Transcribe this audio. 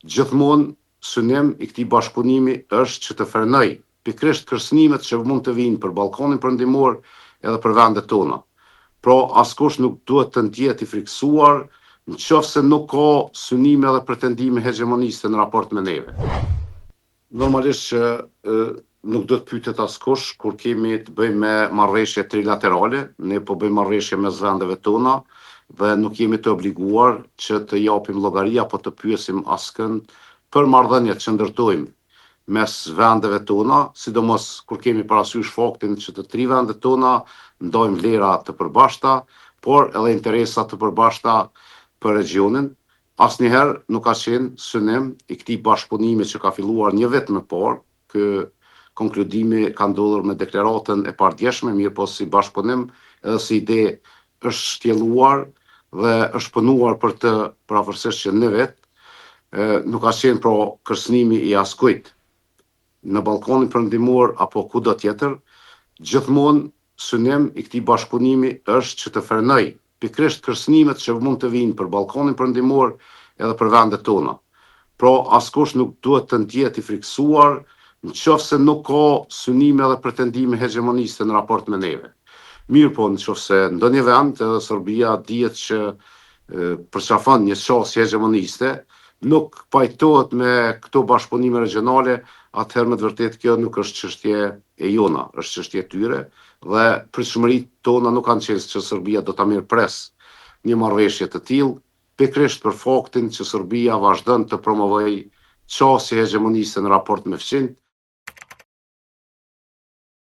Gjithmonë synim i këtij bashkëpunimi është që të frenoj pikërisht kërcënimet që mund të vinë për ballkonin perëndimor edhe për vendet tona. Pra, askush nuk duhet të ndjehet i frikësuar nëse nuk ka synime edhe pretendime hegemoniste në raport me neve. Normalisht që nuk do të pyetet askush kur kemi të bëjmë me marrëveshje trilaterale, ne po bëjmë marrëveshje mes vendeve tona dhe nuk jemi të obliguar që të japim llogari apo të pyesim askënd për marrëdhëniet që ndërtojmë mes vendeve tona, sidomos kur kemi parasysh faktin që të tri vendet tona ndajmë vlera të përbashkëta, por edhe interesa të përbashkëta për regionin. Asnjëherë nuk ka qenë synim i këtij bashkëpunimi që ka filluar një vit më parë. Ky konkludimi ka ndodhur me deklaratën e pardjeshme, mirë po si bashkëpunim edhe si ide është shtjelluar dhe është punuar për të pavarësisht që në vit nuk ka qenë pra kërcënimi i askujt në ballkonin perëndimor apo kudo tjetër. Gjithmonë synim i këtij bashkëpunimi është që të frenoj pikërisht kërcënimet që mund të vinë për ballkonin perëndimor edhe për vendet tona. Pra, askush nuk duhet të ndjehet i frikësuar nëse nuk ka synime edhe pretendime hegemoniste në raport me neve. Mirë po, nëse ndonjë vend, edhe Serbia dihet që përqafon një qasje hegemoniste, nuk pajtohet me këto bashkëpunime regionale, atëherë me të vërtetë kjo nuk është çështje e jona, është çështje e tyre dhe pritshmëritë tona nuk kanë qenë që Serbia do ta mirëpres një marrëveshje të tillë, pikërisht për faktin që Serbia vazhdon të promovojë qasje hegemoniste në raport me fqinjt,